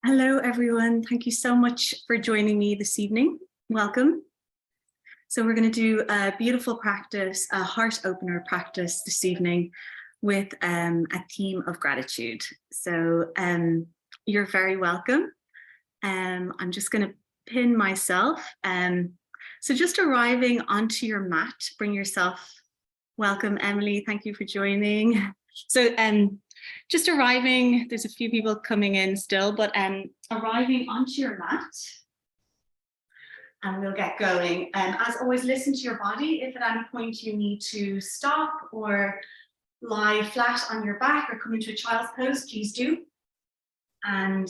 Hello, everyone. Thank you so much for joining me this evening. Welcome. So we're going to do a beautiful practice, a heart opener practice this evening with a theme of gratitude. So you're very welcome. I'm just going to pin myself. So just arriving onto your mat, bring yourself. Welcome, Emily. Thank you for joining. So just arriving, there's a few people coming in still, but arriving onto your mat, and we'll get going. As always, listen to your body. If at any point you need to stop or lie flat on your back or come into a child's pose, please do. And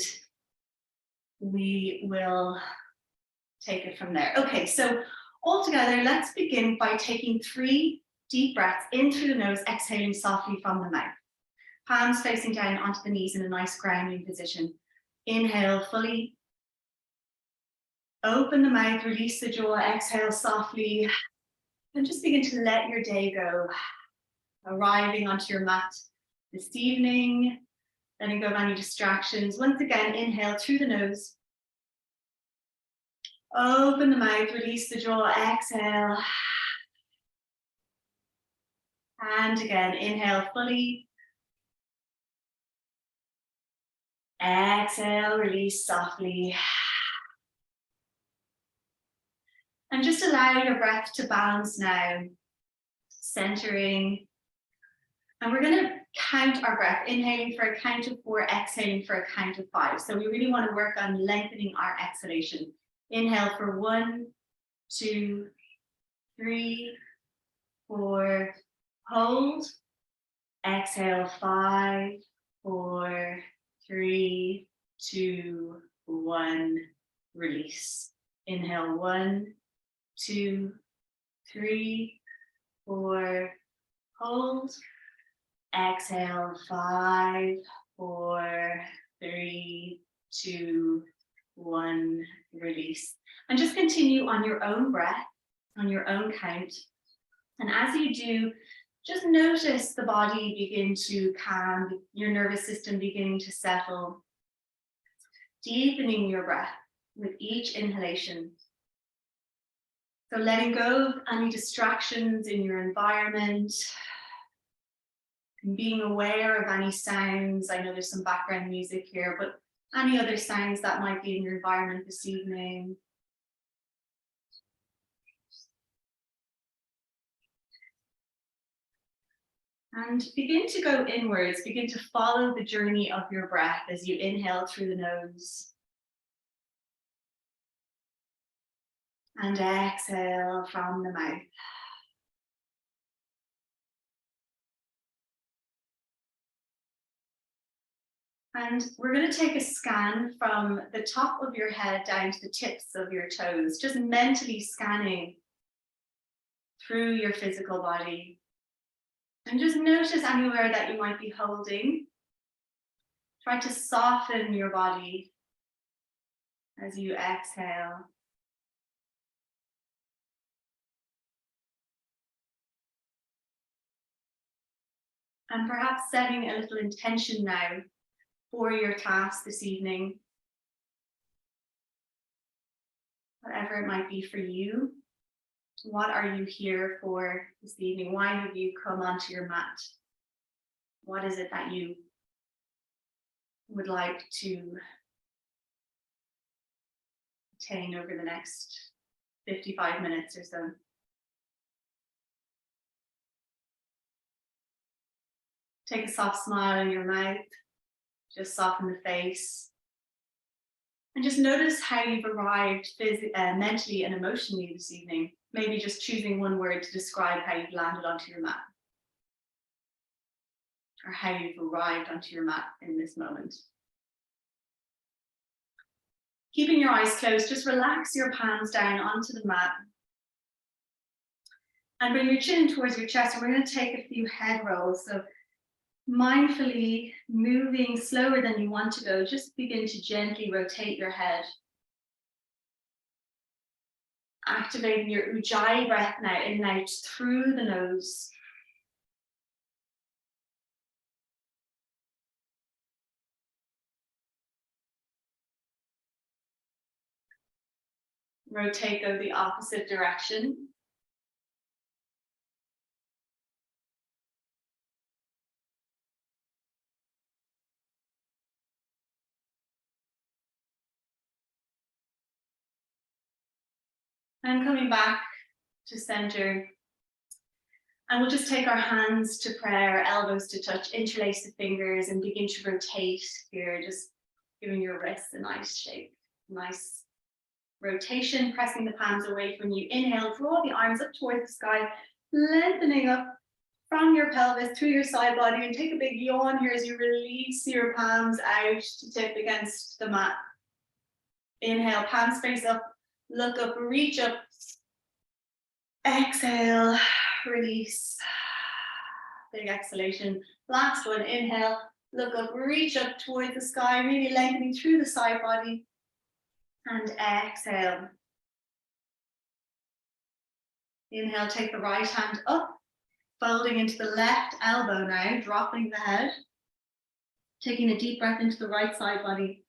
we will take it from there. Okay, so all together, let's begin by taking 3 deep breaths in through the nose, exhaling softly from the mouth. Palms facing down onto the knees in a nice grounding position. Inhale fully. Open the mouth, release the jaw, exhale softly. And just begin to let your day go. Arriving onto your mat this evening. Letting go of any distractions. Once again, inhale through the nose. Open the mouth, release the jaw, exhale. And again, inhale fully. Exhale, release softly. And just allow your breath to balance now, centering. And we're going to count our breath, inhaling for a count of 4, exhaling for a count of 5. So we really want to work on lengthening our exhalation. Inhale for 1, 2, 3, 4, hold. Exhale 5, 4, 3, 2, 1, release. Inhale 1, 2, 3, 4, hold. Exhale 5, 4, 3, 2, 1, release. And just continue on your own breath, on your own count. And as you do, just notice the body begin to calm, your nervous system beginning to settle, deepening your breath with each inhalation. So letting go of any distractions in your environment, and being aware of any sounds. I know there's some background music here, but any other sounds that might be in your environment this evening. And begin to go inwards, begin to follow the journey of your breath as you inhale through the nose. And exhale from the mouth. And we're going to take a scan from the top of your head down to the tips of your toes, just mentally scanning through your physical body. And just notice anywhere that you might be holding. Try to soften your body as you exhale. And perhaps setting a little intention now for your task this evening. Whatever it might be for you. What are you here for this evening? Why have you come onto your mat? What is it that you would like to attain over the next 55 minutes or so? Take a soft smile in your mouth. Just soften the face. And just notice how you've arrived mentally and emotionally this evening. Maybe just choosing one word to describe how you've landed onto your mat. Or how you've arrived onto your mat in this moment. Keeping your eyes closed, just relax your palms down onto the mat. And bring your chin towards your chest. And we're going to take a few head rolls. So mindfully moving slower than you want to go, just begin to gently rotate your head. Activating your Ujjayi breath now, in and out through the nose. Rotate, go the opposite direction. And coming back to center. And we'll just take our hands to prayer, elbows to touch, interlace the fingers and begin to rotate here, just giving your wrists a nice shape, nice rotation, pressing the palms away from you. Inhale, draw the arms up towards the sky, lengthening up from your pelvis through your side body, and take a big yawn here as you release your palms out to tip against the mat. Inhale, palms face up, look up, reach up. Exhale, release. Big exhalation. Last one, inhale, look up, reach up towards the sky, really lengthening through the side body. And exhale. Inhale, take the right hand up, folding into the left elbow now, dropping the head. Taking a deep breath into the right side body.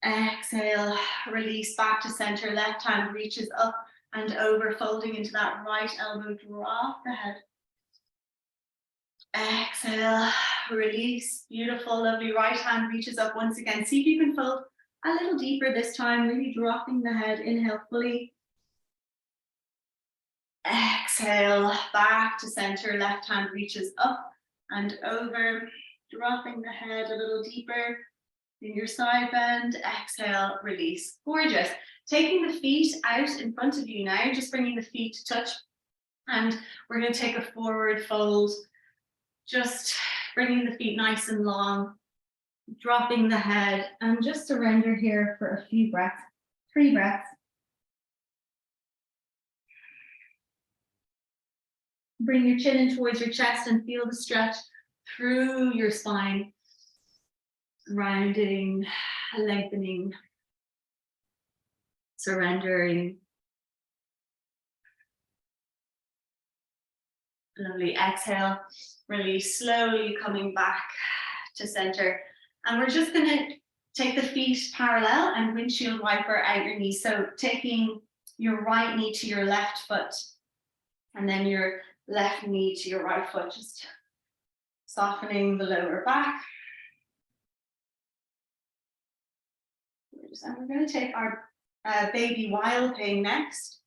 Exhale, release back to center, left hand reaches up and over, folding into that right elbow, drop the head. Exhale, release, beautiful, lovely, right hand reaches up once again. See if you can fold a little deeper this time, really dropping the head, inhale fully. Exhale, back to center, left hand reaches up and over, dropping the head a little deeper. In your side bend, exhale, release. Gorgeous. Taking the feet out in front of you now, just bringing the feet to touch. And we're going to take a forward fold, just bringing the feet nice and long, dropping the head, and just surrender here for a few breaths, 3 breaths. Bring your chin in towards your chest and feel the stretch through your spine. Rounding, lengthening, surrendering. Lovely. Exhale, release, slowly coming back to center. And we're just going to take the feet parallel and windshield wiper out your knees. So taking your right knee to your left foot and then your left knee to your right foot, just softening the lower back. And we're going to take our baby wild thing next.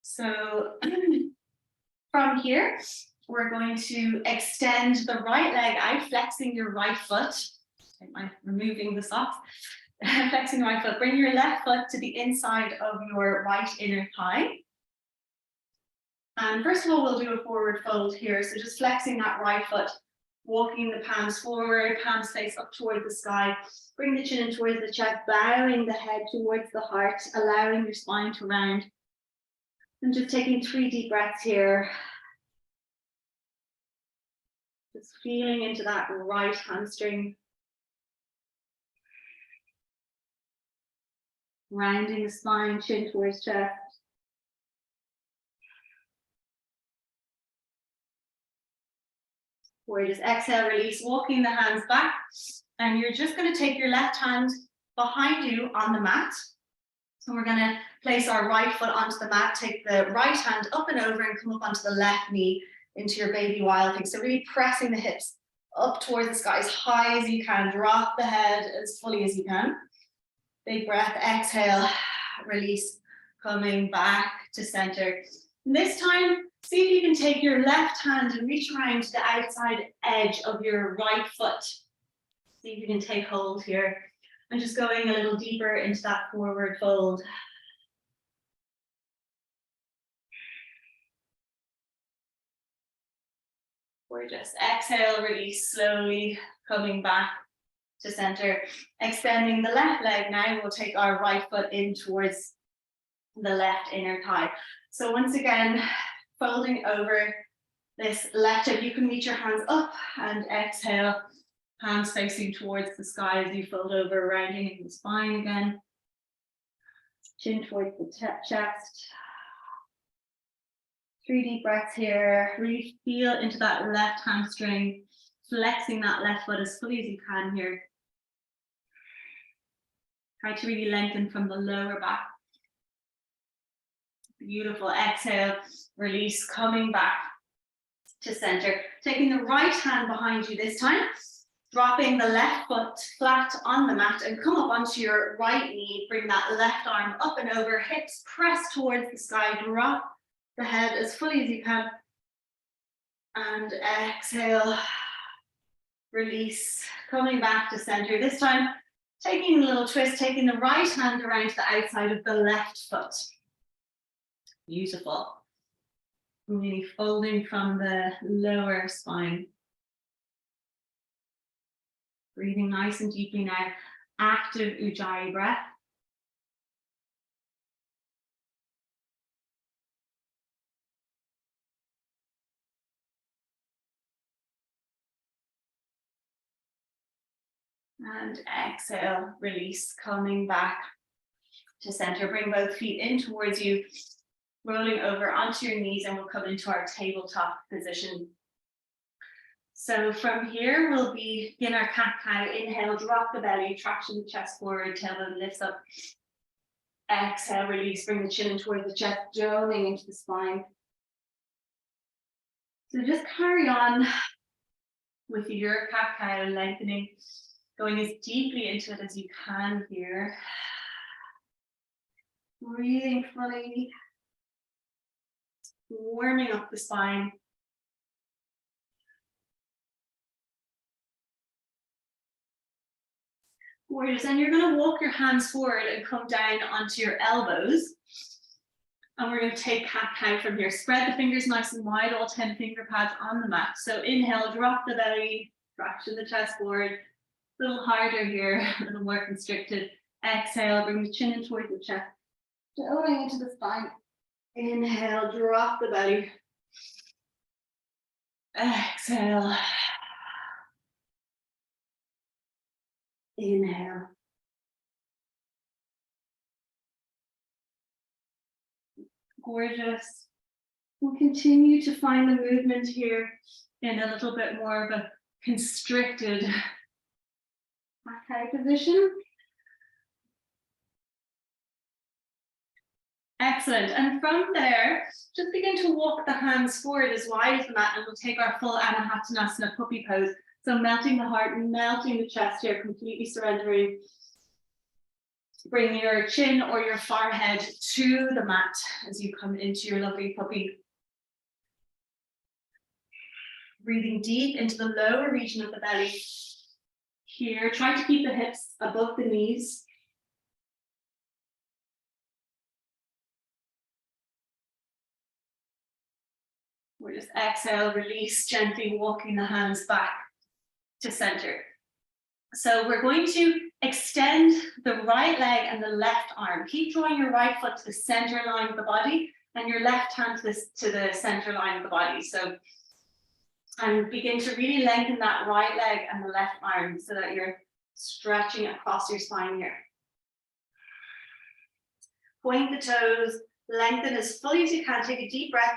So from here, we're going to extend the right leg out, flexing your right foot. Removing the socks. Flexing the right foot. Bring your left foot to the inside of your right inner thigh. And first of all, we'll do a forward fold here. So just flexing that right foot, walking the palms forward, palms face up towards the sky. Bring the chin in towards the chest, bowing the head towards the heart, allowing your spine to round. And just taking 3 deep breaths here. Just feeling into that right hamstring. Rounding the spine, chin towards chest. Or just exhale, release, walking the hands back. And you're just going to take your left hand behind you on the mat. So we're going to place our right foot onto the mat, take the right hand up and over and come up onto the left knee into your baby wild thing. So really pressing the hips up towards the sky as high as you can. Drop the head as fully as you can. Big breath, exhale, release, coming back to center. And this time, see if you can take your left hand and reach around to the outside edge of your right foot. See if you can take hold here. And just going a little deeper into that forward fold. Gorgeous. Exhale, release, slowly coming back to center. Extending the left leg now, we'll take our right foot in towards the left inner thigh. So once again, folding over this left hip, you can reach your hands up and exhale. Hands facing towards the sky as you fold over, rounding in the spine again. Chin towards the chest. 3 deep breaths here. Really feel into that left hamstring, flexing that left foot as fully as you can here. Try to really lengthen from the lower back Beautiful. Exhale, release, coming back to center. Taking the right hand behind you this time. Dropping the left foot flat on the mat and come up onto your right knee. Bring that left arm up and over, hips press towards the sky. Drop the head as fully as you can. And exhale, release, coming back to center. This time, taking a little twist, taking the right hand around to the outside of the left foot. Beautiful. Really folding from the lower spine. Breathing nice and deeply now. Active Ujjayi breath. And exhale, release, coming back to center. Bring both feet in towards you, rolling over onto your knees, and we'll come into our tabletop position. So from here, we'll begin our cat-cow. Inhale, drop the belly, traction the chest forward, tailbone lifts up. Exhale, release, bring the chin in towards the chest, doling into the spine. So just carry on with your cat-cow, lengthening, going as deeply into it as you can here. Breathing fully, warming up the spine. Gorgeous. And you're going to walk your hands forward and come down onto your elbows. And we're going to take cat-cow from here. Spread the fingers nice and wide, all 10 finger pads on the mat. So inhale, drop the belly, traction the chest forward. A little harder here, a little more constricted. Exhale, bring the chin in towards the chest, going into the spine. Inhale, drop the belly. Exhale. Inhale. Gorgeous. We'll continue to find the movement here in a little bit more of a constricted cat-cow position. Excellent. And from there, just begin to walk the hands forward as wide as the mat, and we'll take our full Anahatanasana puppy pose. So melting the heart, melting the chest here, completely surrendering. Bring your chin or your forehead to the mat as you come into your lovely puppy. Breathing deep into the lower region of the belly. Here, try to keep the hips above the knees. We'll just exhale, release, gently walking the hands back to center. So we're going to extend the right leg and the left arm. Keep drawing your right foot to the center line of the body and your left hand to the center line of the body. So, and begin to really lengthen that right leg and the left arm so that you're stretching across your spine here. Point the toes, lengthen as fully as you can. Take a deep breath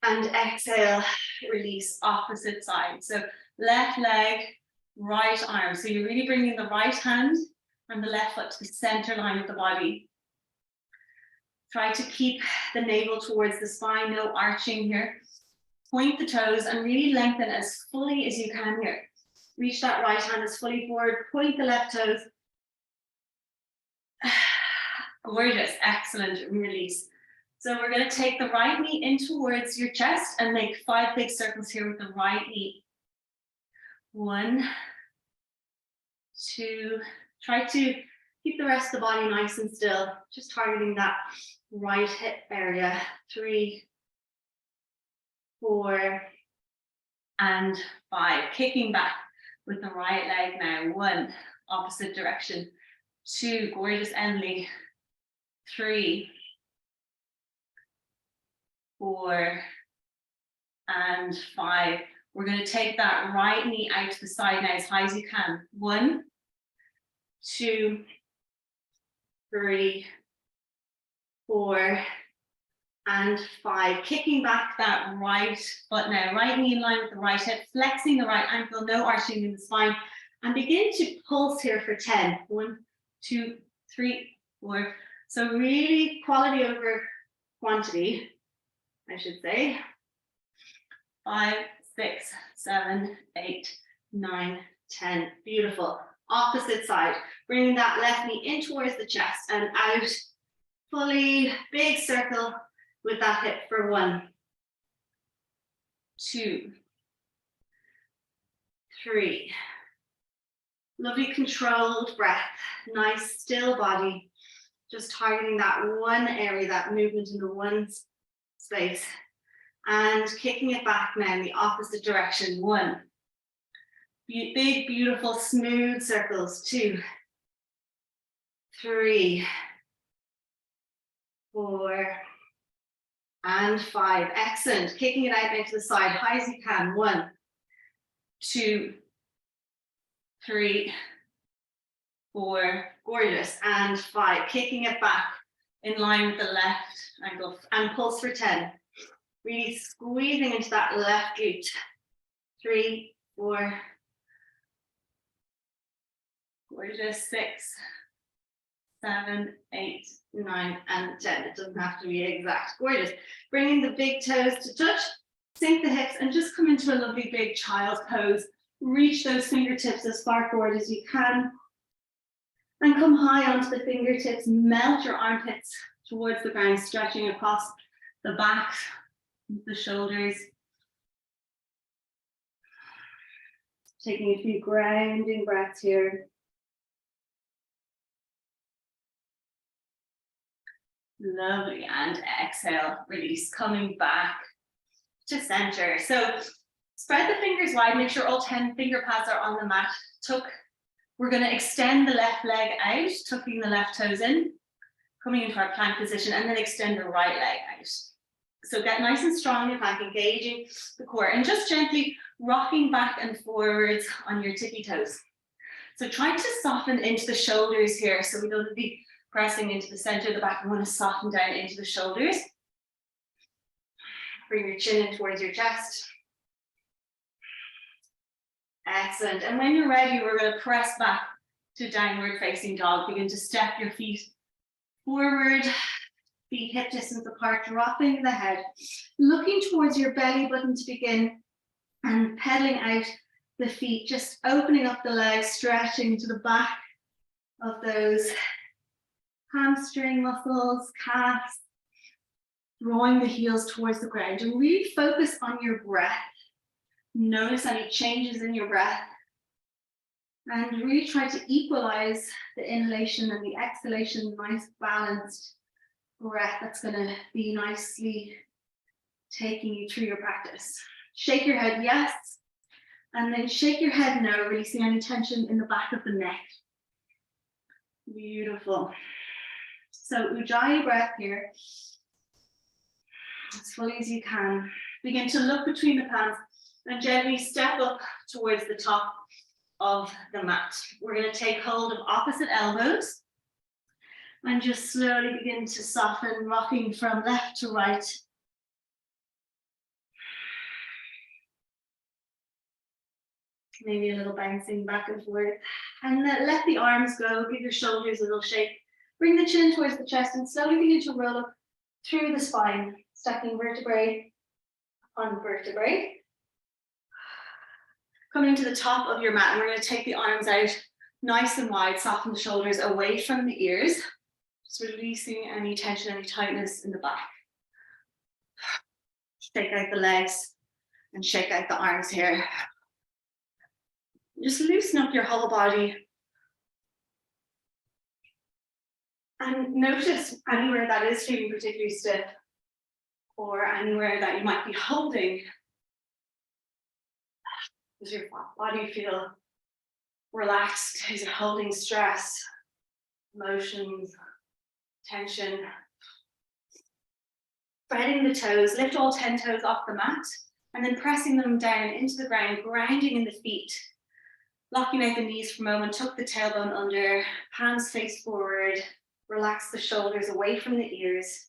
and exhale, release, opposite side. So left leg, right arm. So you're really bringing the right hand and the left foot to the center line of the body. Try to keep the navel towards the spine, no arching here. Point the toes and really lengthen as fully as you can here. Reach that right hand as fully forward, point the left toes. Gorgeous, excellent, release. So we're going to take the right knee in towards your chest and make 5 big circles here with the right knee. 1, 2, try to keep the rest of the body nice and still, just targeting that right hip area. 3, 4, and 5. Kicking back with the right leg now. 1, opposite direction. 2, gorgeous Emily. 3, 4, and 5. We're going to take that right knee out to the side now as high as you can. 1, 2, 3, 4, and 5. Kicking back that right foot now. Right knee in line with the right hip, flexing the right ankle, no arching in the spine. And begin to pulse here for 10. 1, 2, 3, 4. So really quality over quantity, I should say. 5, 6, 7, 8, 9, 10. Beautiful. Opposite side. Bringing that left knee in towards the chest and out. Fully big circle with that hip for 1, 2, 3. Lovely controlled breath. Nice still body. Just targeting that one area, that movement in the one space. And kicking it back now in the opposite direction. 1. Big, beautiful, smooth circles. 2, 3, 4, and 5. Excellent. Kicking it out into the side, high as you can. 1, 2, 3, 4. Gorgeous. And 5. Kicking it back in line with the left ankle and pulse for 10. Really squeezing into that left glute. 3, 4. Gorgeous. 6, 7, 8, 9, and 10. It doesn't have to be exact. Gorgeous. Bringing the big toes to touch, sink the hips, and just come into a lovely big child's pose. Reach those fingertips as far forward as you can. And come high onto the fingertips. Melt your armpits towards the ground, stretching across the back, the shoulders. Taking a few grounding breaths here. Lovely, and exhale, release, coming back to center. So spread the fingers wide, make sure all 10 finger pads are on the mat. We're going to extend the left leg out, tucking the left toes in, coming into our plank position, and then extend the right leg out. So get nice and strong in your plank, engaging the core, and just gently rocking back and forwards on your tippy toes. So try to soften into the shoulders here, so we don't want to be pressing into the center of the back. We want to soften down into the shoulders. Bring your chin in towards your chest. Excellent. And when you're ready, we're going to press back to downward facing dog. Begin to step your feet forward, feet hip distance apart, dropping the head, looking towards your belly button to begin, and pedaling out the feet, just opening up the legs, stretching to the back of those hamstring muscles, calves, drawing the heels towards the ground, and really focus on your breath. Notice any changes in your breath, and really try to equalize the inhalation and the exhalation, nice balanced breath that's going to be nicely taking you through your practice. Shake your head yes, and then shake your head no, releasing any tension in the back of the neck. Beautiful. So Ujjayi breath here, as fully as you can. Begin to look between the palms and gently step up towards the top of the mat. We're going to take hold of opposite elbows and just slowly begin to soften, rocking from left to right. Maybe a little bouncing back and forth. And then let the arms go, give your shoulders a little shake. Bring the chin towards the chest and slowly begin to roll up through the spine, stacking vertebrae on vertebrae. Coming to the top of your mat, and we're going to take the arms out nice and wide, soften the shoulders away from the ears, just releasing any tension, any tightness in the back. Shake out the legs and shake out the arms here. Just loosen up your whole body. And notice anywhere that is feeling particularly stiff, or anywhere that you might be holding. Does your body feel relaxed? Is it holding stress, emotions, tension? Spreading the toes, lift all 10 toes off the mat, and then pressing them down into the ground, grounding in the feet. Locking out the knees for a moment, tuck the tailbone under, palms face forward, relax the shoulders away from the ears.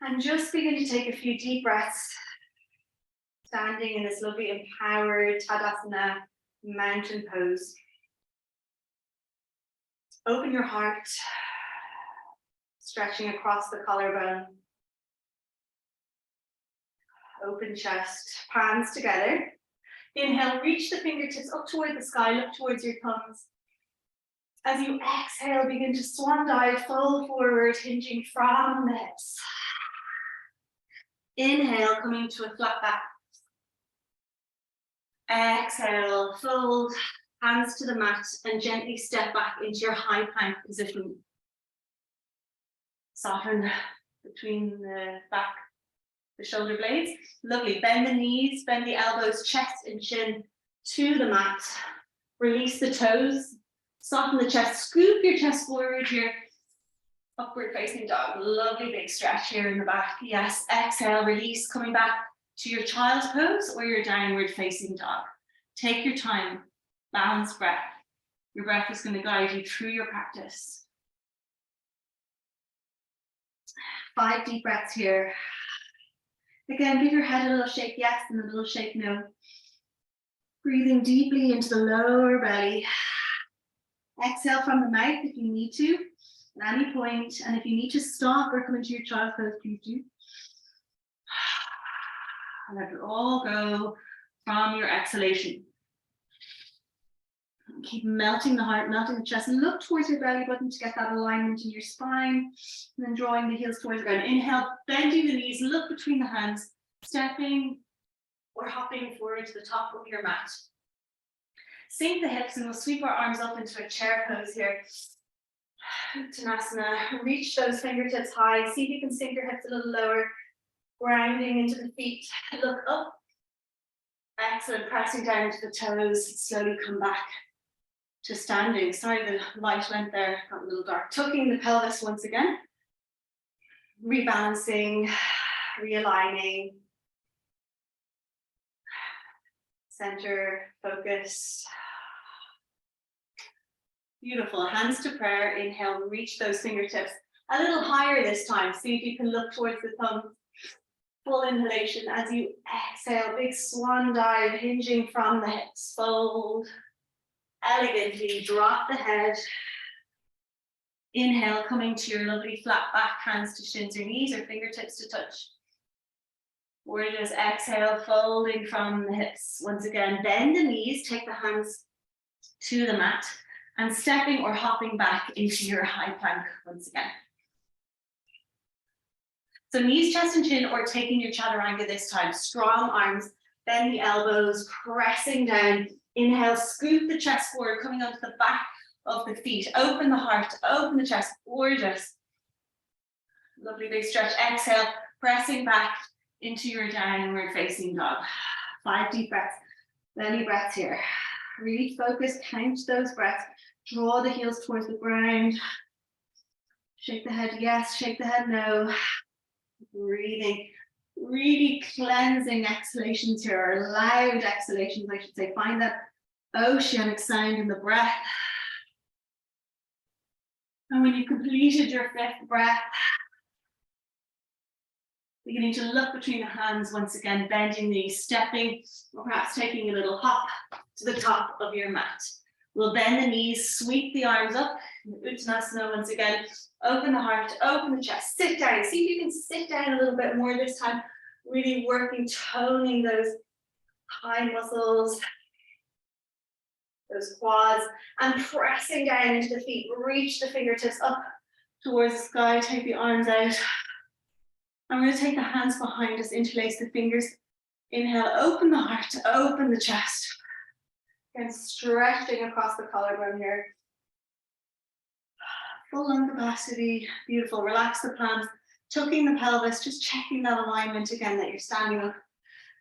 And just begin to take a few deep breaths, standing in this lovely empowered Tadasana mountain pose. Open your heart, Stretching across the collarbone. Open chest, palms together. Inhale, reach the fingertips up toward the sky, look towards your thumbs. As you exhale, begin to swan dive, fold forward, hinging from the hips. Inhale, coming to a flat back. Exhale, fold, hands to the mat, and gently step back into your high plank position. Soften between the back, the shoulder blades. Lovely. Bend the knees, bend the elbows, chest and chin to the mat. Release the toes. Soften the chest. Scoop your chest forward here. Upward facing dog. Lovely big stretch here in the back. Yes. Exhale, release, coming back to your child's pose or your downward facing dog. Take your time. Balanced breath. Your breath is going to guide you through your practice. 5 deep breaths here. Again, give your head a little shake yes and a little shake no. Breathing deeply into the lower belly. Exhale from the mouth if you need to, at any point. And if you need to stop or come into your child's pose, please do. Let it all go from your exhalation. Keep melting the heart, melting the chest, and look towards your belly button to get that alignment in your spine. And then drawing the heels towards the ground. Inhale, bending the knees, look between the hands, stepping or hopping forward to the top of your mat. Sink the hips and we'll sweep our arms up into a chair pose here. Uttanasana, reach those fingertips high. See if you can sink your hips a little lower. Grounding into the feet, look up. Excellent, pressing down into the toes, slowly come back to standing. Sorry, the light went there, got a little dark. Tucking the pelvis once again. Rebalancing, realigning. Center, focus. Beautiful, hands to prayer. Inhale, reach those fingertips a little higher this time. See if you can look towards the thumbs. Full inhalation as you exhale, big swan dive, hinging from the hips. Fold. Elegantly drop the head. Inhale, coming to your lovely flat back, hands to shins or knees or fingertips to touch. Gorgeous. Exhale, folding from the hips. Once again, bend the knees, take the hands to the mat, and stepping or hopping back into your high plank once again. So knees, chest and chin, or taking your chaturanga this time. Strong arms, bend the elbows, pressing down. Inhale, scoop the chest forward, coming onto the back of the feet. Open the heart, open the chest. Gorgeous. Lovely big stretch. Exhale, pressing back into your downward facing dog. 5 deep breaths, belly breaths here. Really focus, count those breaths. Draw the heels towards the ground. Shake the head yes, shake the head no. Breathing, really cleansing exhalations here, or loud exhalations, I should say. Find that oceanic sound in the breath. And when you've completed your 5th breath, beginning to look between the hands once again, bending the knees, stepping, or perhaps taking a little hop to the top of your mat. We'll bend the knees, sweep the arms up, Uttanasana once again. Open the heart, open the chest, sit down. See if you can sit down a little bit more this time. Really working, toning those high muscles, those quads, and pressing down into the feet. Reach the fingertips up towards the sky, take the arms out. I'm going to take the hands behind us, interlace the fingers. Inhale, open the heart, open the chest. And stretching across the collarbone here. Full lung capacity, beautiful. Relax the palms, tucking the pelvis, just checking that alignment again, that you're standing up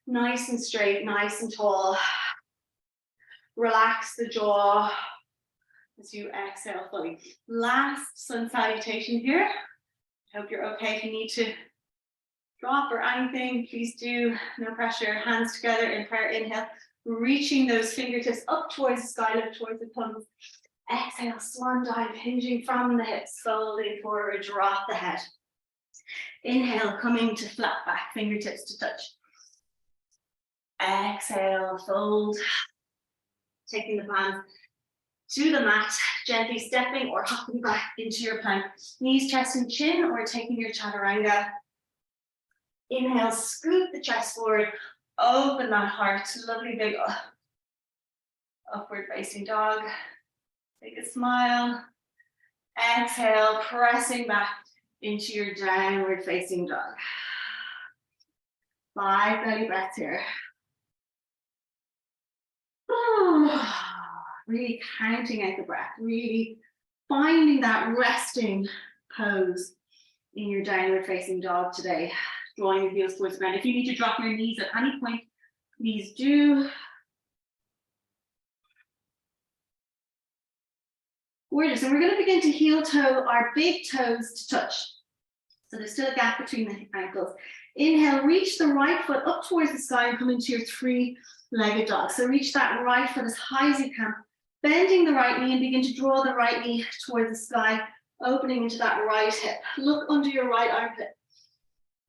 nice and straight, nice and tall. Relax the jaw as you exhale fully. Last sun salutation here. Hope you're okay. If you need to drop or anything, please do. No pressure. Hands together in prayer. Inhale, reaching those fingertips up towards the sky, look towards the thumbs. Exhale, swan dive, hinging from the hips, folding forward, drop the head. Inhale, coming to flat back, fingertips to touch. Exhale, fold. Taking the palms to the mat, gently stepping or hopping back into your plank. Knees, chest and chin, or taking your chaturanga. Inhale, scoop the chest forward, open that heart, lovely big upward facing dog. Take a smile. Exhale, pressing back into your downward facing dog. 5 belly breaths here. Really counting out the breath, really finding that resting pose in your downward facing dog today. Drawing your heels towards the ground. If you need to drop your knees at any point, please do. Gorgeous. And we're going to begin to heel toe our big toes to touch. So there's still a gap between the ankles. Inhale, reach the right foot up towards the sky and come into your three-legged dog. So reach that right foot as high as you can, bending the right knee and begin to draw the right knee towards the sky, opening into that right hip. Look under your right armpit.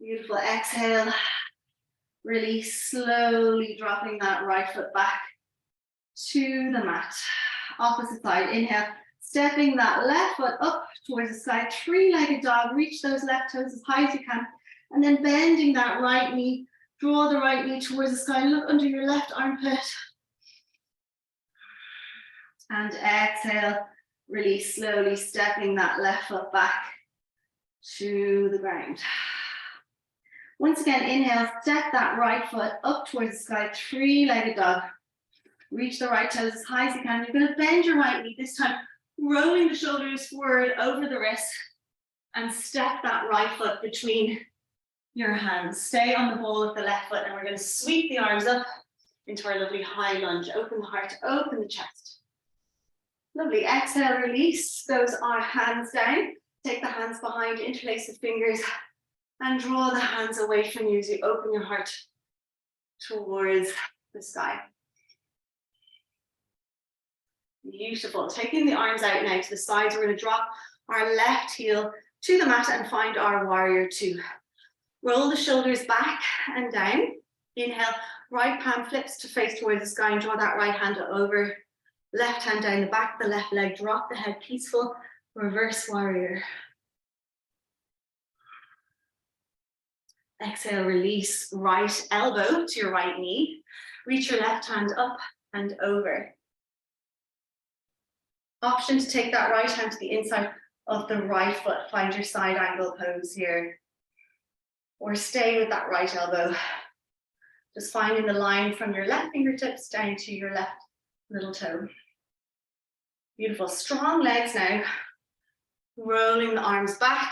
Beautiful. Exhale. Release, slowly dropping that right foot back to the mat. Opposite side. Inhale, stepping that left foot up towards the sky, three-legged dog. Reach those left toes as high as you can. And then bending that right knee, draw the right knee towards the sky. Look under your left armpit. And exhale, release, slowly stepping that left foot back to the ground. Once again, inhale, step that right foot up towards the sky, three-legged dog. Reach the right toes as high as you can. You're going to bend your right knee, this time rolling the shoulders forward over the wrist and step that right foot between your hands. Stay on the ball of the left foot and we're going to sweep the arms up into our lovely high lunge. Open the heart, open the chest. Lovely. Exhale, release those hands down. Take the hands behind, interlace the fingers and draw the hands away from you as you open your heart towards the sky. Beautiful. Taking the arms out now to the sides, we're going to drop our left heel to the mat and find our warrior two. Roll the shoulders back and down. Inhale, right palm flips to face towards the sky and draw that right hand over. Left hand down the back of the left leg, drop the head, peaceful, reverse warrior. Exhale, release right elbow to your right knee. Reach your left hand up and over. Option to take that right hand to the inside of the right foot. Find your side angle pose here. Or stay with that right elbow. Just finding the line from your left fingertips down to your left little toe. Beautiful. Strong legs now. Rolling the arms back.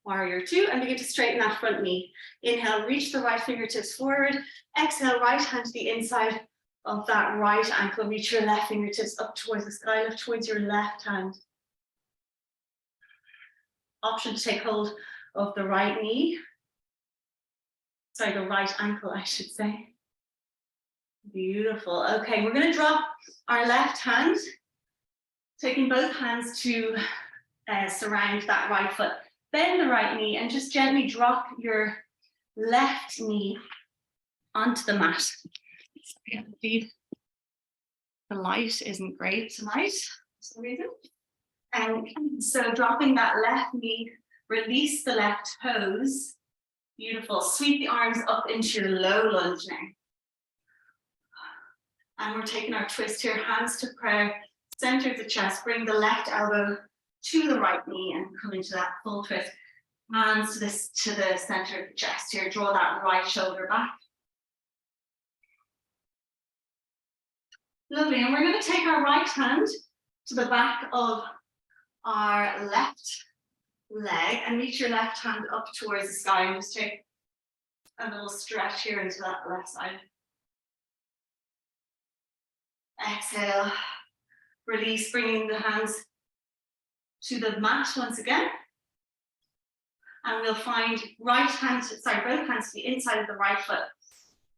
Warrior two, and begin to straighten that front knee. Inhale, reach the right fingertips forward. Exhale, right hand to the inside of that right ankle. Reach your left fingertips up towards the sky, lift towards your left hand. Option to take hold of the right knee. Sorry, the right ankle, I should say. Beautiful. Okay, we're going to drop our left hand, taking both hands to surround that right foot. Bend the right knee and just gently drop your left knee onto the mat. The light isn't great tonight for some reason. And so dropping that left knee, release the left toes. Beautiful. Sweep the arms up into your low lunge now. And we're taking our twist here, hands to prayer, center of the chest, bring the left elbow to the right knee and come into that full twist. Hands to the center of the chest here. Draw that right shoulder back. Lovely. And we're going to take our right hand to the back of our left leg and reach your left hand up towards the sky and just take a little stretch here into that left side. Exhale. Release, bringing the hands to the mat once again. And we'll find both hands to the inside of the right foot.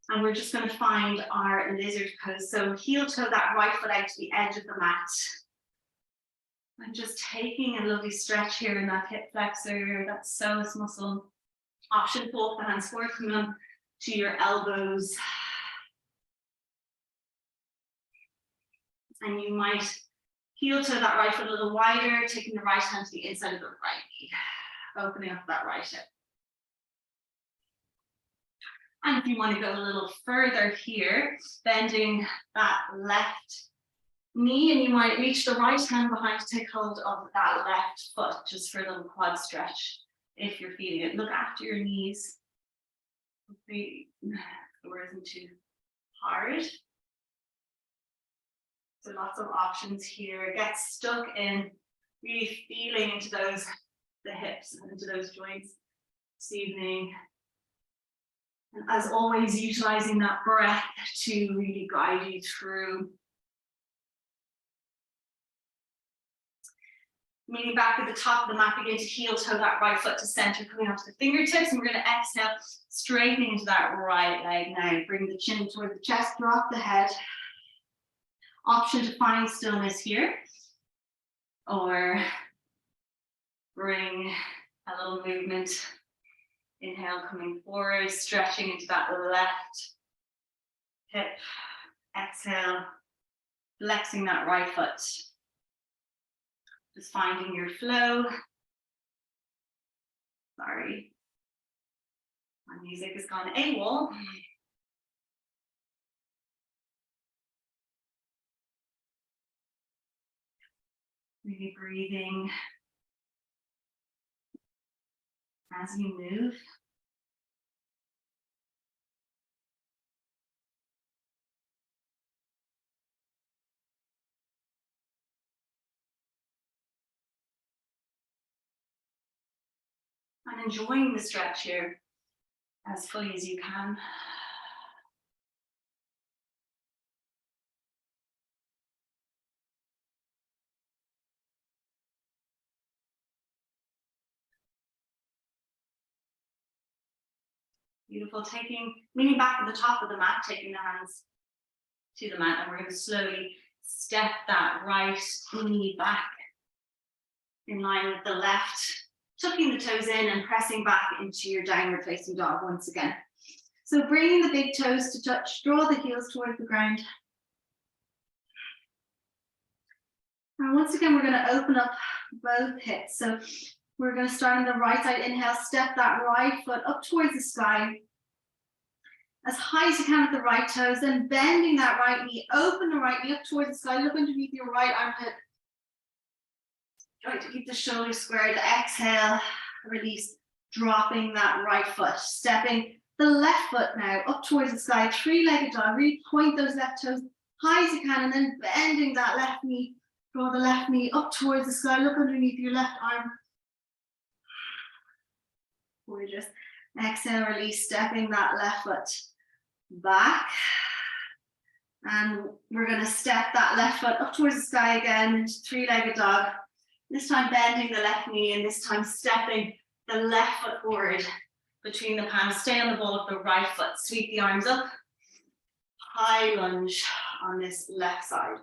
And we're just going to find our lizard pose. So heel toe that right foot out to the edge of the mat. And just taking a lovely stretch here in that hip flexor, that psoas muscle. Option to walk the hands forward, come on to your elbows. And you might Heel toe that right foot a little wider, taking the right hand to the inside of the right knee, opening up that right hip. And if you want to go a little further here, bending that left knee, and you might reach the right hand behind to take hold of that left foot, just for a little quad stretch if you're feeling it. Look after your knees. Hopefully the door isn't too hard. So lots of options here. Get stuck in really feeling into those, the hips and into those joints this evening. And as always, utilizing that breath to really guide you through. Meaning back at the top of the mat, begin to heel toe that right foot to center, coming onto the fingertips. And we're going to exhale, straightening into that right leg now. Bring the chin toward the chest, drop the head. Option to find stillness here. Or bring a little movement. Inhale, coming forward, stretching into that left hip. Exhale, flexing that right foot. Just finding your flow. Sorry. My music has gone AWOL. Really breathing as you move. And enjoying the stretch here as fully as you can. Beautiful. Leaning back at the top of the mat, taking the hands to the mat, and we're going to slowly step that right knee back in line with the left, tucking the toes in and pressing back into your downward facing dog once again. So bringing the big toes to touch, draw the heels towards the ground. And once again, we're going to open up both hips. So we're going to start on the right side. Inhale, step that right foot up towards the sky. As high as you can with the right toes, then bending that right knee, open the right knee up towards the sky, look underneath your right armpit. Try to keep the shoulders squared. Exhale, release, dropping that right foot, stepping the left foot now up towards the sky, three-legged dog. Really point those left toes high as you can, and then bending that left knee, draw the left knee up towards the sky, look underneath your left arm. Gorgeous. Exhale, release, stepping that left foot back. And we're going to step that left foot up towards the sky again into three-legged dog. This time bending the left knee, and this time stepping the left foot forward between the palms. Stay on the ball of the right foot. Sweep the arms up. High lunge on this left side.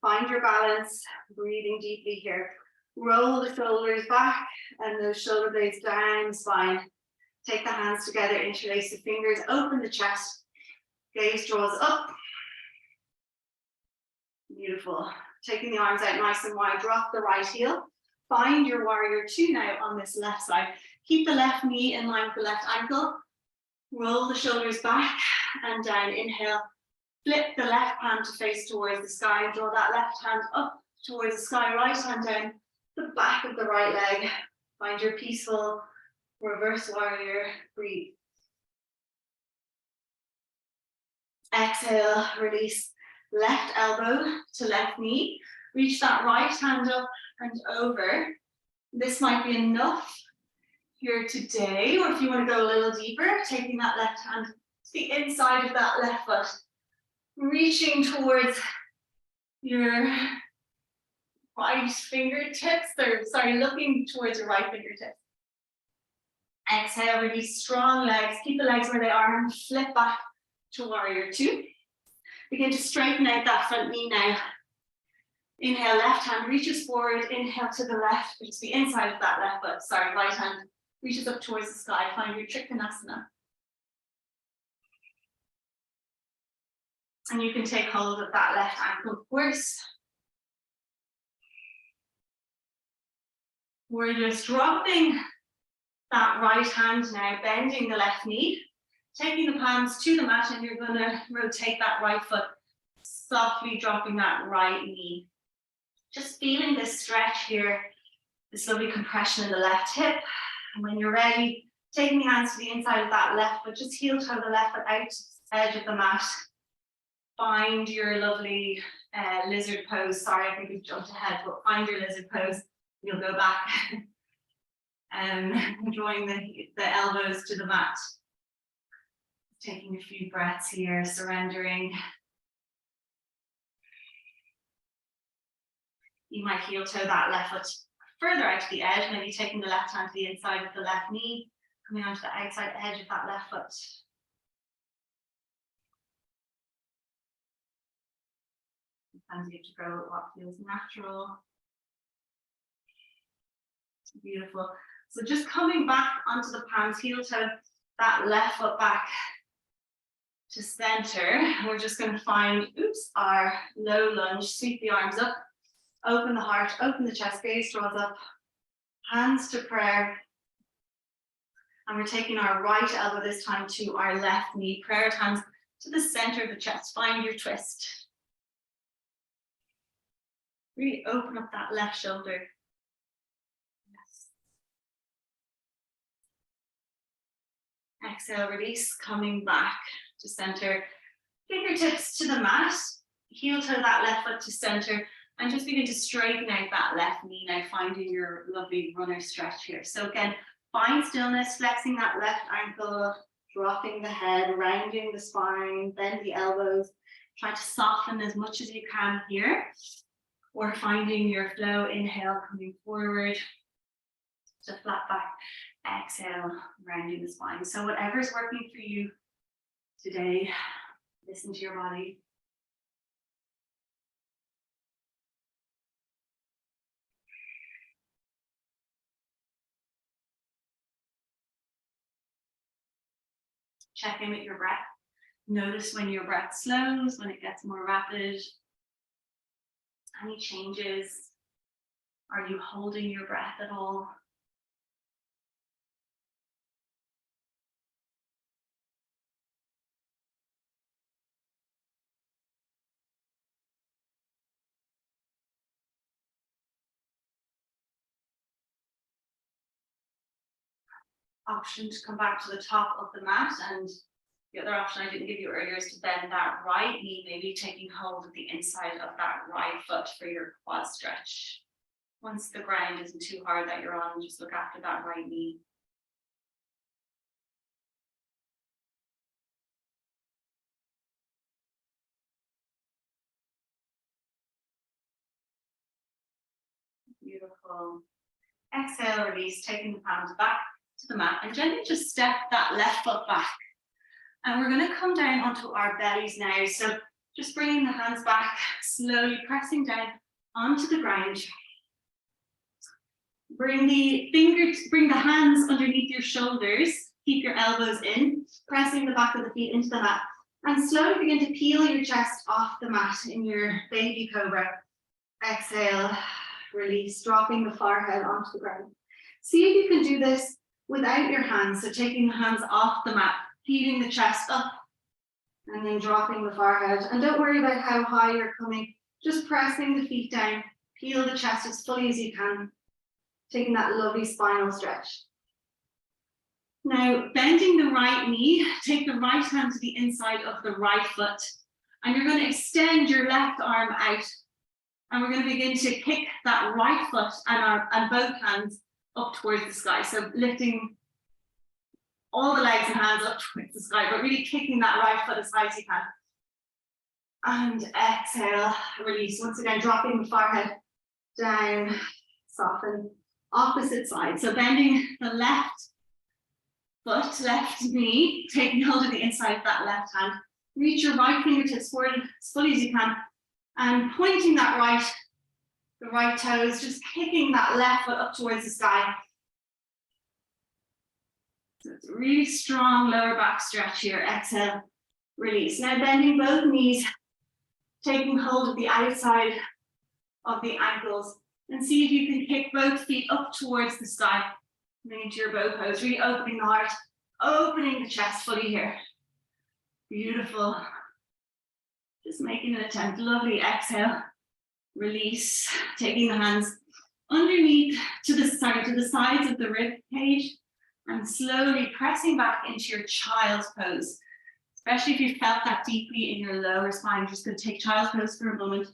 Find your balance, breathing deeply here. Roll the shoulders back and those shoulder blades down the spine. Take the hands together, interlace the fingers, open the chest. Gaze draws up. Beautiful. Taking the arms out nice and wide, drop the right heel. Find your warrior two now on this left side. Keep the left knee in line with the left ankle. Roll the shoulders back and down. Inhale. Flip the left hand to face towards the sky and draw that left hand up towards the sky. Right hand down the back of the right leg. Find your peaceful reverse warrior. Breathe. Exhale, release. Left elbow to left knee. Reach that right hand up and over. This might be enough here today, or if you want to go a little deeper, taking that left hand to the inside of that left foot. Reaching towards your right fingertips, looking towards your right fingertips. Exhale, release strong legs. Keep the legs where they are and flip back to warrior two. Begin to straighten out that front knee now. Inhale, left hand reaches forward. Inhale to the left, which is the inside of that left foot. Right hand reaches up towards the sky. Find your Trikonasana. And you can take hold of that left ankle, of course. We're just dropping that right hand now, bending the left knee, taking the palms to the mat, and you're going to rotate that right foot, softly dropping that right knee. Just feeling this stretch here, this lovely compression in the left hip. And when you're ready, taking the hands to the inside of that left foot, just heel toe the left foot out to the edge of the mat. Find your lovely lizard pose. Sorry, I think we've jumped ahead, but find your lizard pose. You'll go back. Drawing the elbows to the mat. Taking a few breaths here, surrendering. You might heel toe that left foot further out to the edge, maybe taking the left hand to the inside of the left knee, coming onto the outside edge of that left foot. Sometimes you have to go with what feels natural. Beautiful. So just coming back onto the palms, heel toe that left foot back to center. We're just going to find, our low lunge, sweep the arms up, open the heart, open the chest, gaze draws up, hands to prayer. And we're taking our right elbow this time to our left knee, prayer hands to the center of the chest. Find your twist. Really open up that left shoulder. Exhale, release, coming back to center. Fingertips to the mat, heel toe that left foot to center, and just begin to straighten out that left knee now, finding your lovely runner stretch here. So again, find stillness, flexing that left ankle, dropping the head, rounding the spine, bend the elbows, try to soften as much as you can here, or finding your flow, inhale, coming forward to flat back. Exhale, rounding the spine. So whatever's working for you today, listen to your body. Check in with your breath. Notice when your breath slows, when it gets more rapid. Any changes? Are you holding your breath at all? Option to come back to the top of the mat, and the other option I didn't give you earlier is to bend that right knee, maybe taking hold of the inside of that right foot for your quad stretch. Once the ground isn't too hard that you're on, just look after that right knee. Beautiful. Exhale, release, taking the palms back to the mat, and gently just step that left foot back. And we're going to come down onto our bellies now. So just bringing the hands back, slowly pressing down onto the ground. Bring the hands underneath your shoulders. Keep your elbows in, pressing the back of the feet into the mat. And slowly begin to peel your chest off the mat in your baby cobra. Exhale, release, dropping the forehead onto the ground. See if you can do this without your hands. So taking the hands off the mat, peeling the chest up, and then dropping the forehead. And don't worry about how high you're coming. Just pressing the feet down, peel the chest as fully as you can. Taking that lovely spinal stretch. Now, bending the right knee, take the right hand to the inside of the right foot, and you're going to extend your left arm out, and we're going to begin to kick that right foot and both hands up towards the sky. So lifting all the legs and hands up towards the sky, but really kicking that right foot as high as you can. And exhale, release. Once again, dropping the forehead down, soften. Opposite side. So bending the left foot, left knee, taking hold of the inside of that left hand. Reach your right fingertips forward as fully as you can, and pointing the right toes, just kicking that left foot up towards the sky. So it's a really strong lower back stretch here. Exhale, release. Now bending both knees, taking hold of the outside of the ankles. And see if you can kick both feet up towards the sky. Bring into your bow pose, really opening the heart, opening the chest fully here. Beautiful. Just making an attempt. Lovely. Exhale. Release. Taking the hands underneath to the sides of the rib cage and slowly pressing back into your child's pose. Especially if you felt that deeply in your lower spine. Just going to take child's pose for a moment.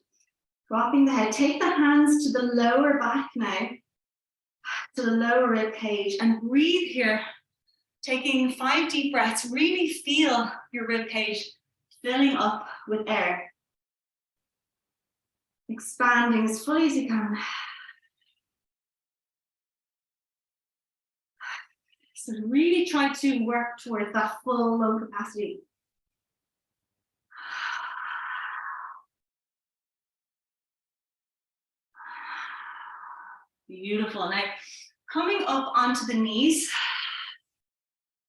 Dropping the head. Take the hands to the lower back now. To the lower rib cage and breathe here. Taking 5 deep breaths. Really feel your rib cage filling up with air. Expanding as fully as you can. So really try to work towards that full lung capacity. Beautiful. Now, coming up onto the knees,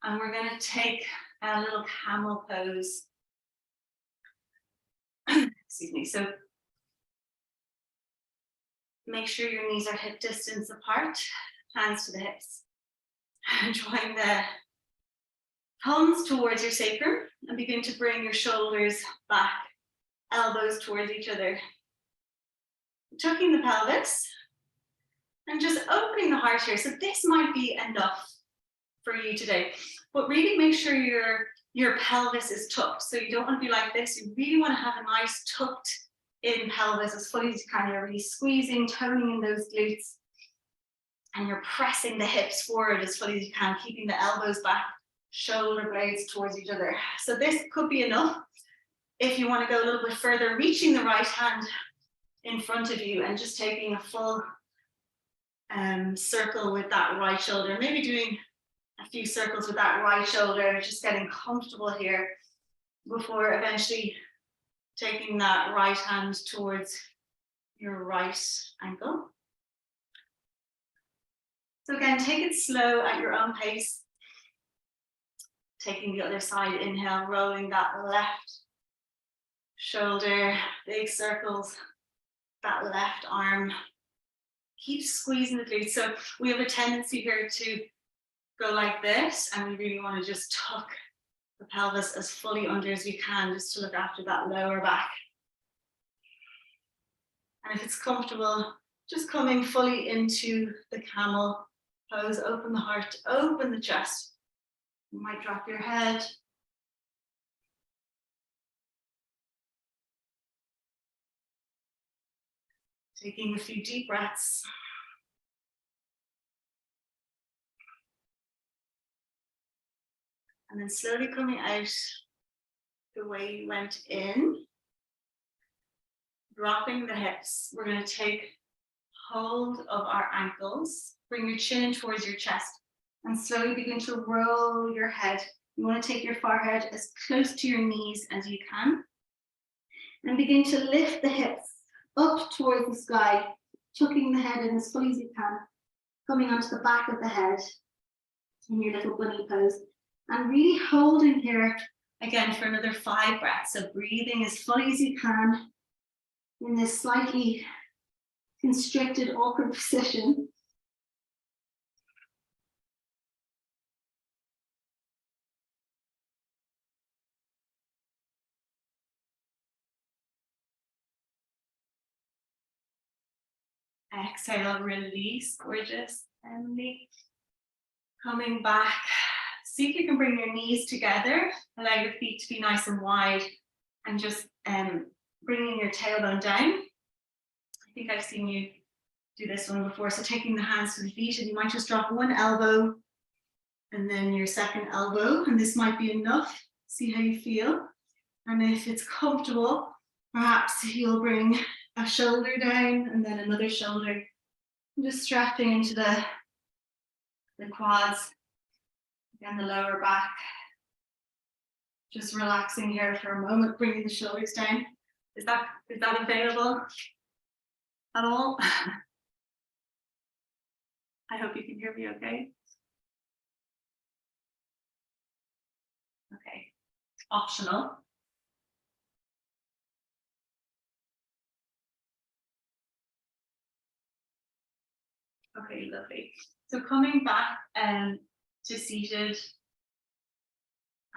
and we're going to take a little camel pose. Excuse me. So make sure your knees are hip distance apart, hands to the hips. And drawing the palms towards your sacrum and begin to bring your shoulders back, elbows towards each other. Tucking the pelvis and just opening the heart here. So this might be enough for you today, but really make sure your pelvis is tucked. So you don't want to be like this. You really want to have a nice tucked in pelvis as fully as you can. You're really squeezing, toning in those glutes. And you're pressing the hips forward as fully as you can, keeping the elbows back, shoulder blades towards each other. So this could be enough. If you want to go a little bit further, reaching the right hand in front of you and just taking a full circle with that right shoulder, maybe doing a few circles with that right shoulder, just getting comfortable here before eventually taking that right hand towards your right ankle. So again, take it slow at your own pace. Taking the other side, inhale, rolling that left shoulder, big circles, that left arm. Keep squeezing the glutes. So we have a tendency here to go like this, and we really want to just tuck the pelvis as fully under as we can, just to look after that lower back. And if it's comfortable, just coming fully into the camel pose, open the heart, open the chest. You might drop your head. Taking a few deep breaths. And then slowly coming out the way you went in. Dropping the hips. We're going to take hold of our ankles. Bring your chin in towards your chest and slowly begin to roll your head. You want to take your forehead as close to your knees as you can. And begin to lift the hips up towards the sky, tucking the head in as fully as you can, coming onto the back of the head in your little bunny pose. And really holding here again for another 5 breaths. So breathing as fully as you can in this slightly constricted, awkward position. Exhale, release, gorgeous. Emily. Coming back. See if you can bring your knees together. Allow your feet to be nice and wide and just bringing your tailbone down. I think I've seen you do this one before. So taking the hands to the feet, and you might just drop one elbow and then your second elbow, and this might be enough. See how you feel. And if it's comfortable, perhaps you'll bring a shoulder down and then another shoulder. Just strapping into the quads, again the lower back. Just relaxing here for a moment, bringing the shoulders down. Is that available at all? I hope you can hear me okay. Okay, optional. Okay, lovely. So coming back to seated,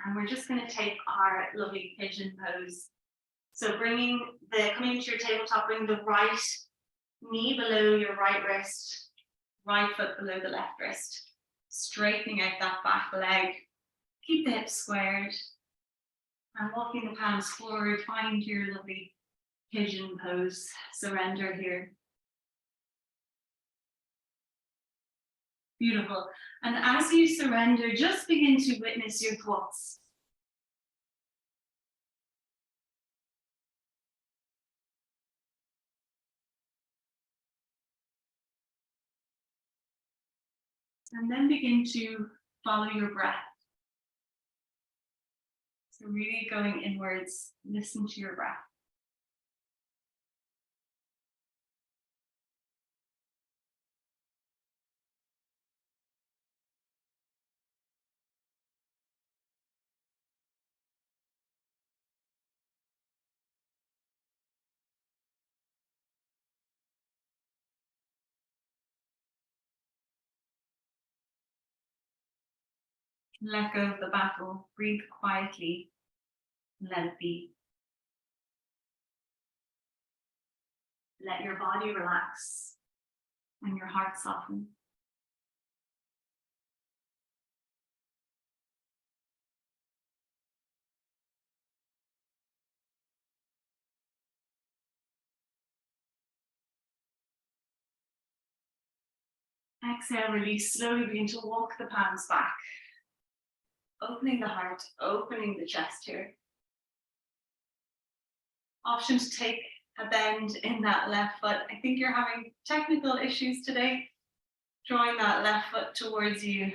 and we're just going to take our lovely pigeon pose. So coming into your tabletop, bring the right knee below your right wrist, right foot below the left wrist, straightening out that back leg. Keep the hips squared and walking the palms forward. Find your lovely pigeon pose. Surrender here. Beautiful. And as you surrender, just begin to witness your thoughts. And then begin to follow your breath. So really going inwards, listen to your breath. Let go of the battle, breathe quietly, let it be. Let your body relax and your heart soften. Exhale, release, slowly begin to walk the palms back. Opening the heart, opening the chest here. Option to take a bend in that left foot. I think you're having technical issues today. Drawing that left foot towards you.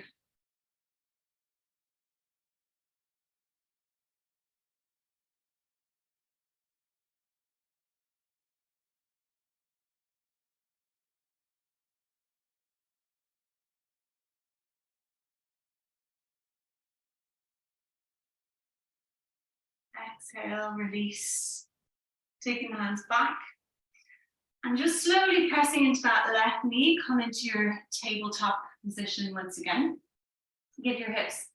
Exhale, release. Taking the hands back. And just slowly pressing into that left knee, come into your tabletop position once again. Give your hips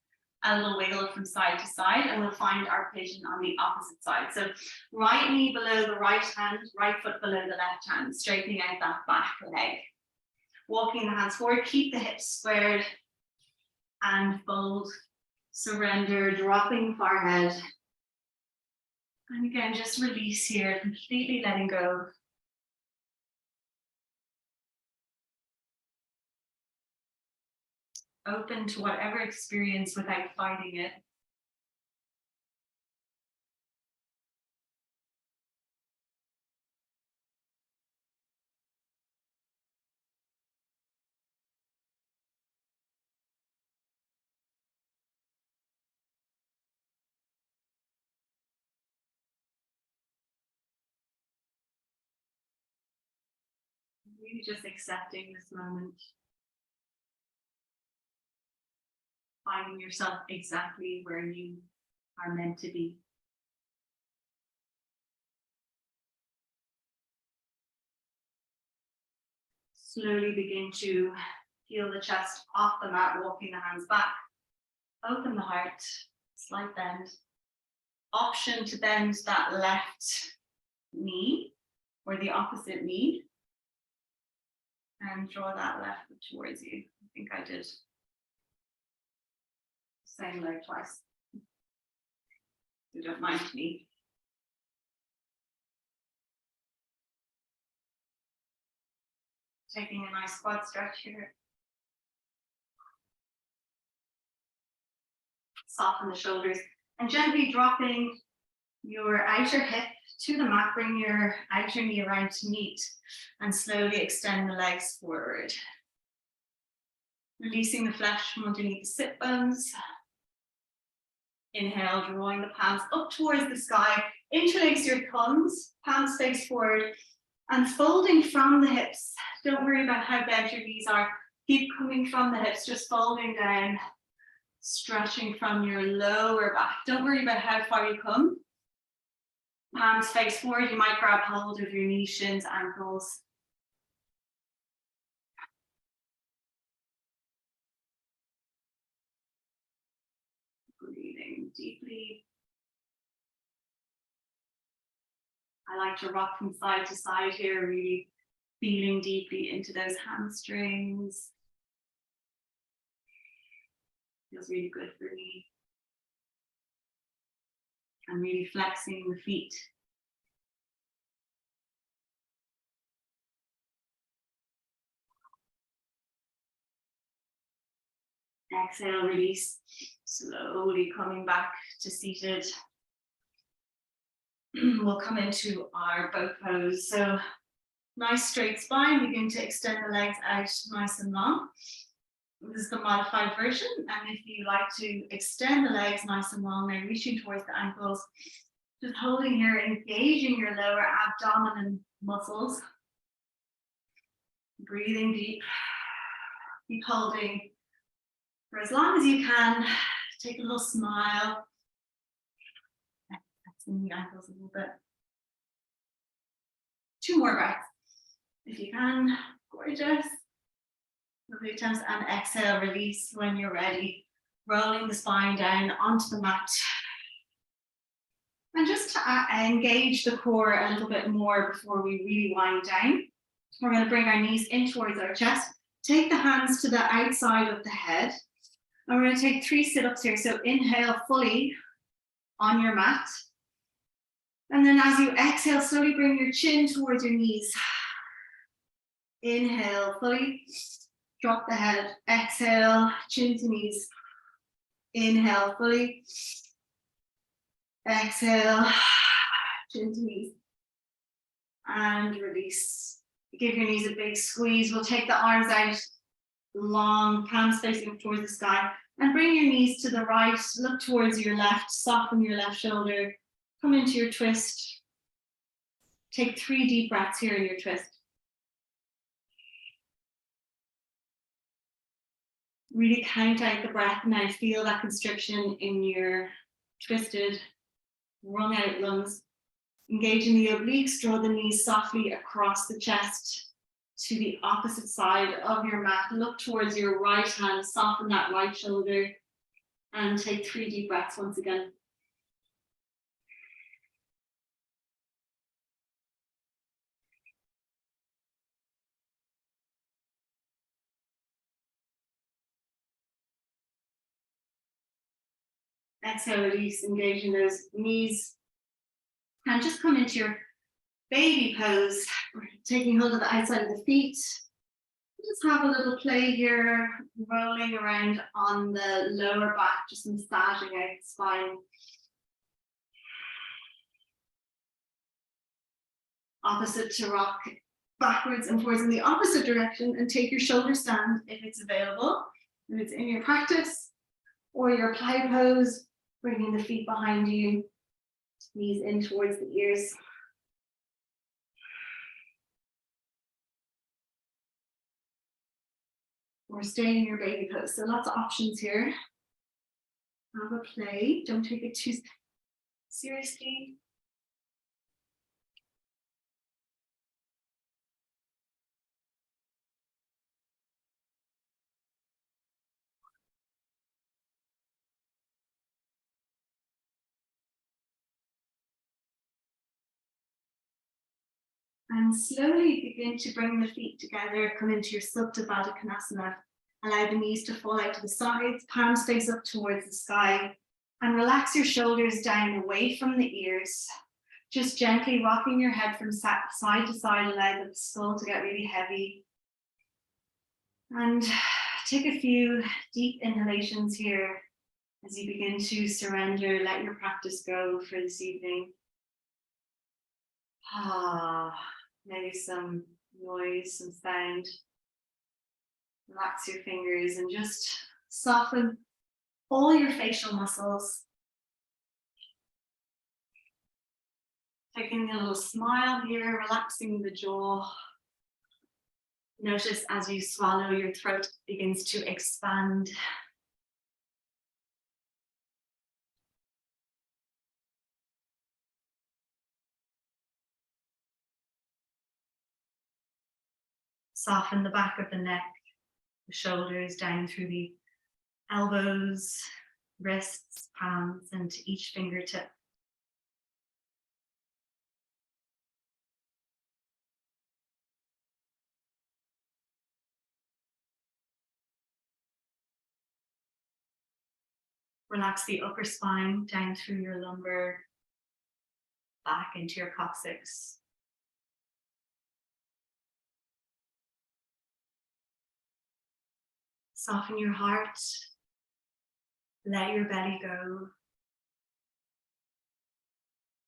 a little wiggle from side to side, and we'll find our pigeon on the opposite side. So right knee below the right hand, right foot below the left hand, straightening out that back leg. Walking the hands forward, keep the hips squared and fold. Surrender, dropping forehead. And again, just release here, completely letting go. Open to whatever experience without fighting it. Really just accepting this moment. Finding yourself exactly where you are meant to be. Slowly begin to feel the chest off the mat, walking the hands back. Open the heart, slight bend. Option to bend that left knee or the opposite knee. And draw that left foot towards you. I think I did. Same leg twice. You don't mind me. Taking a nice quad stretch here. Soften the shoulders and gently dropping your outer hip to the mat. Bring your outer knee around to meet and slowly extend the legs forward. Releasing the flesh from underneath the sit bones. Inhale, drawing the palms up towards the sky. Interlace your thumbs, palms face forward, and folding from the hips. Don't worry about how bent your knees are. Keep coming from the hips, just folding down, stretching from your lower back. Don't worry about how far you come. Palms face forward. You might grab hold of your knees, shins, ankles. deeply. I like to rock from side to side here, really feeling deeply into those hamstrings. Feels really good for me. I'm really flexing the feet. Exhale, release, slowly coming back to seated. We'll come into our boat pose. So nice straight spine, begin to extend the legs out nice and long. This is the modified version, and if you like to extend the legs nice and long, now reaching towards the ankles, just holding here, engaging your lower abdomen muscles. Breathing deep, keep holding for as long as you can. Take a little smile. Flexing the ankles a little bit. 2 more breaths, if you can. Gorgeous. Lovely attempts, and exhale, release when you're ready. Rolling the spine down onto the mat. And just to engage the core a little bit more before we really wind down, we're going to bring our knees in towards our chest. Take the hands to the outside of the head. And we're going to take 3 sit-ups here. So inhale fully on your mat. And then as you exhale, slowly bring your chin towards your knees. Inhale fully. Drop the head. Exhale, chin to knees. Inhale fully. Exhale, chin to knees. And release. Give your knees a big squeeze. We'll take the arms out long, palms facing up towards the sky. And bring your knees to the right. Look towards your left. Soften your left shoulder. Come into your twist. Take 3 deep breaths here in your twist. Really count out the breath. Now feel that constriction in your twisted, wrung out lungs. Engaging the obliques, draw the knees softly across the chest to the opposite side of your mat. Look towards your right hand, soften that right shoulder, and take 3 deep breaths once again. Exhale, release, engaging those knees. And just come into your baby pose. We're taking hold of the outside of the feet. Just have a little play here, rolling around on the lower back, just massaging out the spine. Opposite to rock backwards and forwards in the opposite direction, and take your shoulder stand if it's available, if it's in your practice, or your plow pose, bringing the feet behind you, knees in towards the ears. Or staying in your baby pose. So lots of options here. Have a play. Don't take it too seriously. And slowly begin to bring the feet together. Come into your Supta Baddha Konasana. Allow the knees to fall out to the sides, palms face up towards the sky, and relax your shoulders down away from the ears. Just gently rocking your head from side to side, allow the skull to get really heavy. And take a few deep inhalations here as you begin to surrender, let your practice go for this evening. Maybe some noise, some sound. Relax your fingers and just soften all your facial muscles. Taking a little smile here, relaxing the jaw. Notice as you swallow, your throat begins to expand. Soften the back of the neck, the shoulders down through the elbows, wrists, palms, and to each fingertip. Relax the upper spine down through your lumbar, back into your coccyx. Soften your heart. Let your belly go.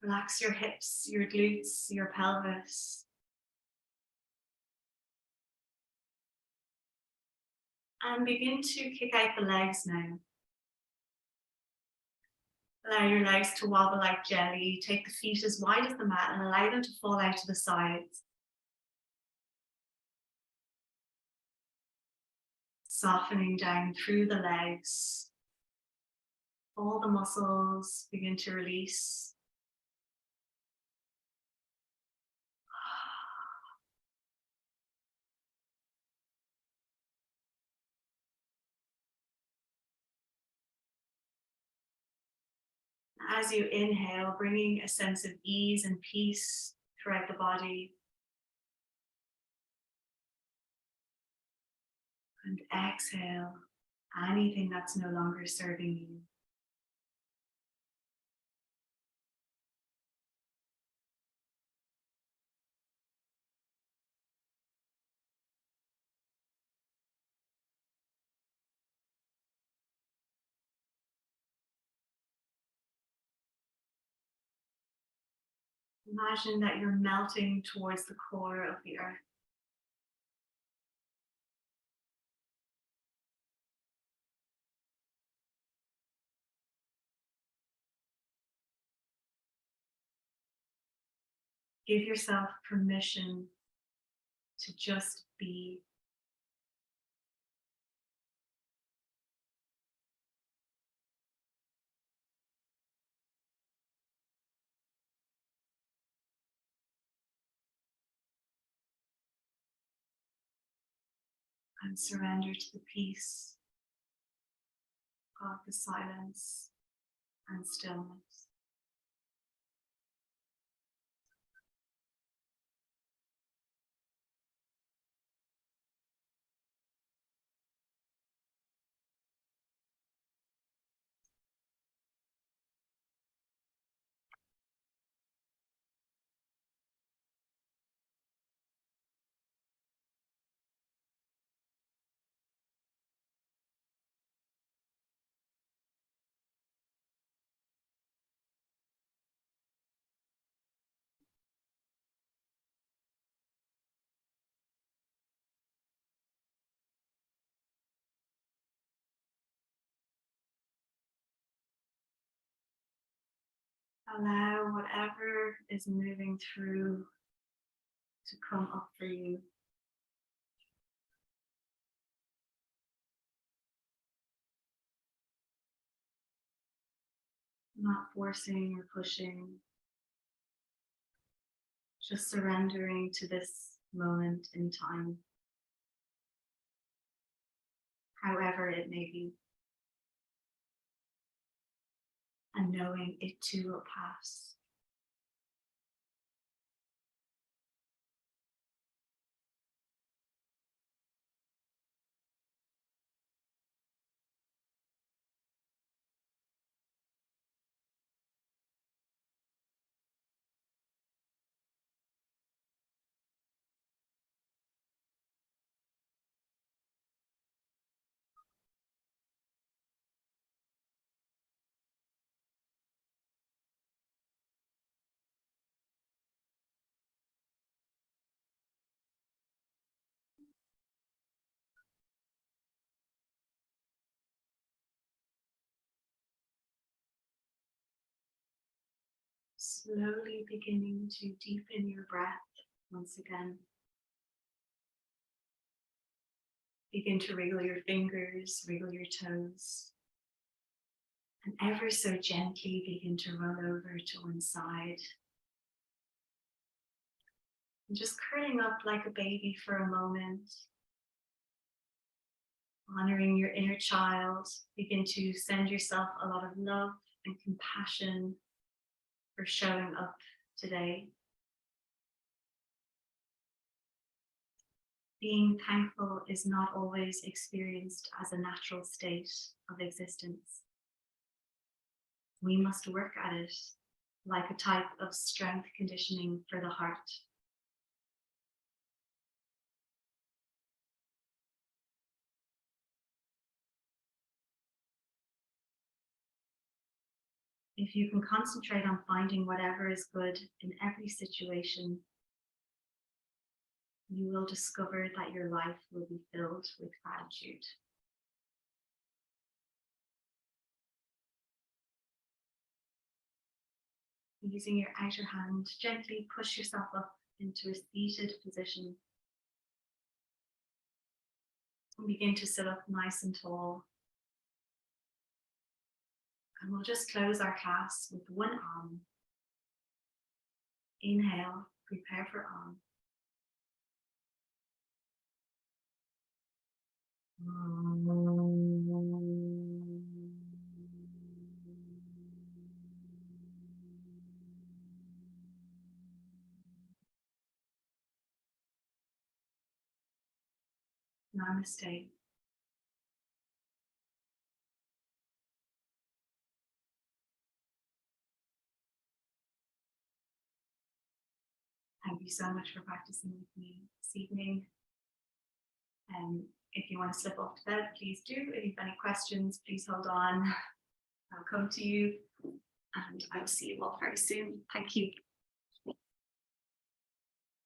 Relax your hips, your glutes, your pelvis. And begin to kick out the legs now. Allow your legs to wobble like jelly. Take the feet as wide as the mat and allow them to fall out to the sides. Softening down through the legs. All the muscles begin to release. As you inhale, bringing a sense of ease and peace throughout the body. And exhale anything that's no longer serving you. Imagine that you're melting towards the core of the earth. Give yourself permission to just be. And surrender to the peace of the silence and stillness. Allow whatever is moving through to come up for you. Not forcing or pushing, just surrendering to this moment in time, however it may be, and knowing it too will pass. Slowly beginning to deepen your breath once again. Begin to wriggle your fingers, wriggle your toes, and ever so gently begin to roll over to one side. And just curling up like a baby for a moment, Honoring your inner child, begin to send yourself a lot of love and compassion for showing up today. Being thankful is not always experienced as a natural state of existence. We must work at it like a type of strength conditioning for the heart. If you can concentrate on finding whatever is good in every situation, you will discover that your life will be filled with gratitude. Using your outer hand, gently push yourself up into a seated position. And begin to sit up nice and tall. And we'll just close our class with one arm. Inhale, prepare for arm. Namaste. Thank you so much for practicing with me this evening. If you want to slip off to bed, please do. If you have any questions, please hold on. I'll come to you, and I'll see you all very soon. Thank you.